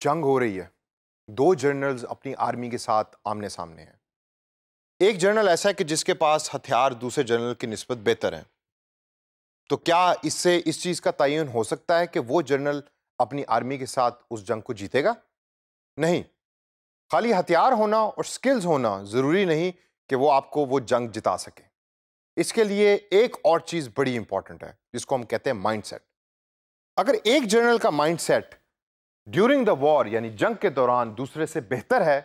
जंग हो रही है। दो जनरल्स अपनी आर्मी के साथ आमने सामने हैं। एक जनरल ऐसा है कि जिसके पास हथियार दूसरे जनरल की निस्बत बेहतर हैं। तो क्या इससे इस चीज का तयन हो सकता है कि वो जनरल अपनी आर्मी के साथ उस जंग को जीतेगा? नहीं। खाली हथियार होना और स्किल्स होना जरूरी नहीं कि वो आपको वो जंग जिता सके। इसके लिए एक और चीज बड़ी इंपॉर्टेंट है जिसको हम कहते हैं माइंडसेट। अगर एक जनरल का माइंडसेट ड्यूरिंग द वॉर यानी जंग के दौरान दूसरे से बेहतर है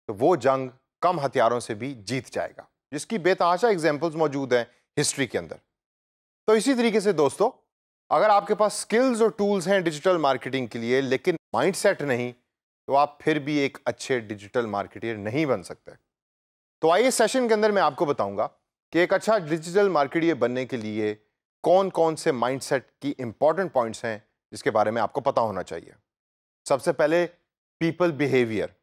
तो वो जंग कम हथियारों से भी जीत जाएगा, जिसकी बेतहाशा एग्जांपल्स मौजूद हैं हिस्ट्री के अंदर। तो इसी तरीके से दोस्तों, अगर आपके पास स्किल्स और टूल्स हैं डिजिटल मार्केटिंग के लिए लेकिन माइंडसेट नहीं, तो आप फिर भी एक अच्छे डिजिटल मार्केटर नहीं बन सकते। तो आइए सेशन के अंदर मैं आपको बताऊंगा कि एक अच्छा डिजिटल मार्केटर बनने के लिए कौन कौन से माइंडसेट की इंपॉर्टेंट पॉइंट्स हैं जिसके बारे में आपको पता होना चाहिए। सबसे पहले पीपल बिहेवियर।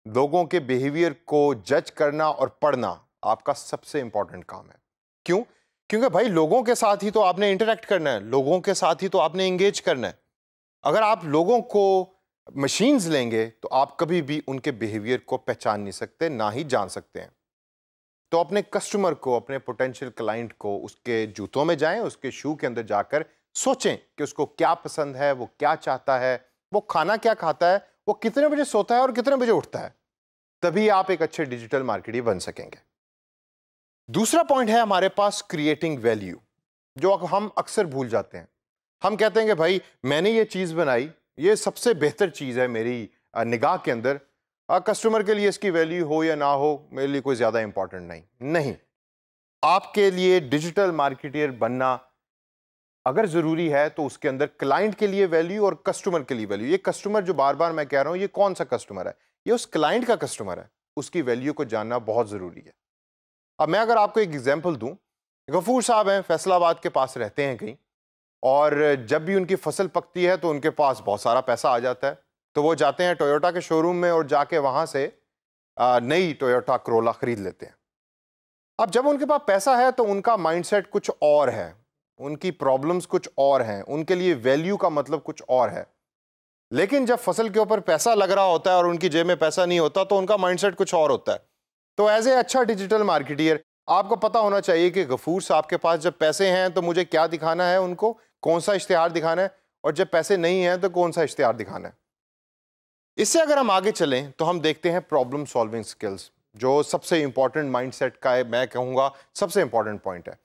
लोगों के बिहेवियर को जज करना और पढ़ना आपका सबसे इंपॉर्टेंट काम है। क्यों? क्योंकि भाई लोगों के साथ ही तो आपने इंटरेक्ट करना है, लोगों के साथ ही तो आपने एंगेज करना है। अगर आप लोगों को मशीन्स लेंगे तो आप कभी भी उनके बिहेवियर को पहचान नहीं सकते, ना ही जान सकते हैं। तो अपने कस्टमर को, अपने पोटेंशियल क्लाइंट को उसके जूतों में जाएं, उसके शू के अंदर जाकर सोचें कि उसको क्या पसंद है, वो क्या चाहता है, वो खाना क्या खाता है, वो कितने बजे सोता है और कितने बजे उठता है। तभी आप एक अच्छे डिजिटल मार्केटर बन सकेंगे। दूसरा पॉइंट है हमारे पास क्रिएटिंग वैल्यू, जो हम अक्सर भूल जाते हैं। हम कहते हैं कि भाई मैंने ये चीज़ बनाई, ये सबसे बेहतर चीज़ है मेरी निगाह के अंदर, कस्टमर के लिए इसकी वैल्यू हो या ना हो मेरे लिए कोई ज़्यादा इंपॉर्टेंट नहीं। आपके लिए डिजिटल मार्केटर बनना अगर ज़रूरी है तो उसके अंदर क्लाइंट के लिए वैल्यू और कस्टमर के लिए वैल्यू। ये कस्टमर जो बार बार मैं कह रहा हूँ, ये कौन सा कस्टमर है? ये उस क्लाइंट का कस्टमर है। उसकी वैल्यू को जानना बहुत ज़रूरी है। अब मैं अगर आपको एक एग्जाम्पल दूँ, गफूर साहब हैं, फैसलाबाद के पास रहते हैं कहीं, और जब भी उनकी फसल पकती है तो उनके पास बहुत सारा पैसा आ जाता है। तो वो जाते हैं टोयोटा के शोरूम में और जाके वहाँ से नई टोयोटा करोला खरीद लेते हैं। अब जब उनके पास पैसा है तो उनका माइंडसेट कुछ और है, उनकी प्रॉब्लम्स कुछ और हैं, उनके लिए वैल्यू का मतलब कुछ और है। लेकिन जब फसल के ऊपर पैसा लग रहा होता है और उनकी जेब में पैसा नहीं होता तो उनका माइंडसेट कुछ और होता है। तो एज ए अच्छा डिजिटल मार्केटर आपको पता होना चाहिए कि गफूर साहब के पास जब पैसे हैं तो मुझे क्या दिखाना है, उनको कौन सा इश्तिहार दिखाना है, और जब पैसे नहीं हैं तो कौन सा इश्तिहार दिखाना है। इससे अगर हम आगे चलें तो हम देखते हैं प्रॉब्लम सॉल्विंग स्किल्स, जो सबसे इंपॉर्टेंट माइंडसेट का है, मैं कहूँगा सबसे इंपॉर्टेंट पॉइंट है।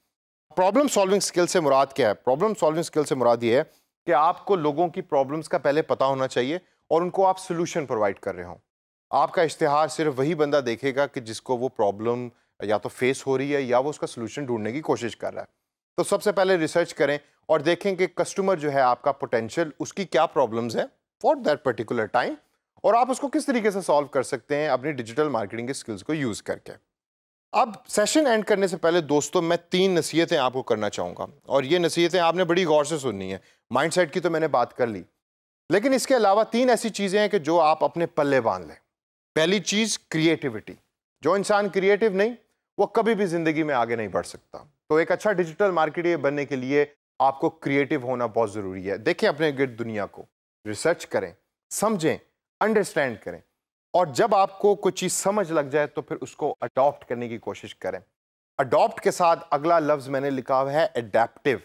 प्रॉब्लम सॉल्विंग स्किल से मुराद क्या है? प्रॉब्लम सॉल्विंग स्किल से मुराद ये है कि आपको लोगों की प्रॉब्लम्स का पहले पता होना चाहिए और उनको आप सोल्यूशन प्रोवाइड कर रहे हो। आपका इश्तिहार सिर्फ वही बंदा देखेगा कि जिसको वो प्रॉब्लम या तो फेस हो रही है या वो उसका सोल्यूशन ढूंढने की कोशिश कर रहा है। तो सबसे पहले रिसर्च करें और देखें कि कस्टमर जो है आपका पोटेंशियल, उसकी क्या प्रॉब्लम्स है फॉर दैट पर्टिकुलर टाइम, और आप उसको किस तरीके से सॉल्व कर सकते हैं अपनी डिजिटल मार्केटिंग के स्किल्स को यूज़ करके। अब सेशन एंड करने से पहले दोस्तों, मैं 3 नसीहतें आपको करना चाहूँगा, और ये नसीहतें आपने बड़ी गौर से सुननी है। माइंडसेट की तो मैंने बात कर ली, लेकिन इसके अलावा 3 ऐसी चीज़ें हैं कि जो आप अपने पल्ले बांध लें। पहली चीज़ क्रिएटिविटी। जो इंसान क्रिएटिव नहीं, वो कभी भी ज़िंदगी में आगे नहीं बढ़ सकता। तो एक अच्छा डिजिटल मार्केटर बनने के लिए आपको क्रिएटिव होना बहुत ज़रूरी है। देखें अपने गिर्द दुनिया को, रिसर्च करें, समझें, अंडरस्टैंड करें, और जब आपको कोई चीज़ समझ लग जाए तो फिर उसको अडॉप्ट करने की कोशिश करें। अडॉप्ट के साथ अगला लफ्ज़ मैंने लिखा हुआ है एडेप्टिव।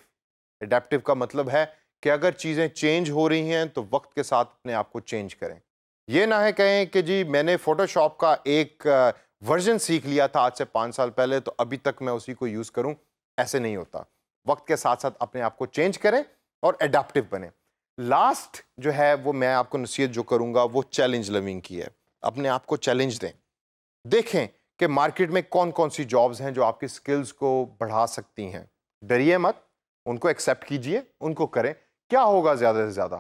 एडेप्टिव का मतलब है कि अगर चीज़ें चेंज हो रही हैं तो वक्त के साथ अपने आप को चेंज करें। ये ना है कहें कि जी मैंने फ़ोटोशॉप का एक वर्जन सीख लिया था आज से 5 साल पहले तो अभी तक मैं उसी को यूज़ करूं। ऐसे नहीं होता। वक्त के साथ साथ अपने आप को चेंज करें और एडेप्टिव बने। लास्ट जो है वो मैं आपको नसीहत जो करूंगा वो चैलेंज लविंग की है। अपने आप को चैलेंज दें। देखें कि मार्केट में कौन कौन सी जॉब्स हैं जो आपकी स्किल्स को बढ़ा सकती हैं। डरिए मत, उनको एक्सेप्ट कीजिए, उनको करें। क्या होगा ज़्यादा से ज़्यादा?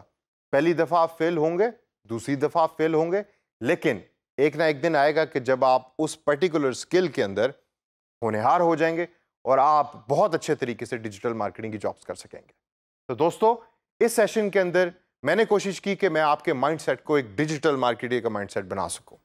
पहली दफ़ा आप फेल होंगे, दूसरी दफ़ा आप फेल होंगे, लेकिन एक ना एक दिन आएगा कि जब आप उस पर्टिकुलर स्किल के अंदर होनहार हो जाएंगे और आप बहुत अच्छे तरीके से डिजिटल मार्केटिंग की जॉब्स कर सकेंगे। तो दोस्तों, इस सेशन के अंदर मैंने कोशिश की कि मैं आपके माइंडसेट को एक डिजिटल मार्केटिंग का माइंडसेट बना सकूं।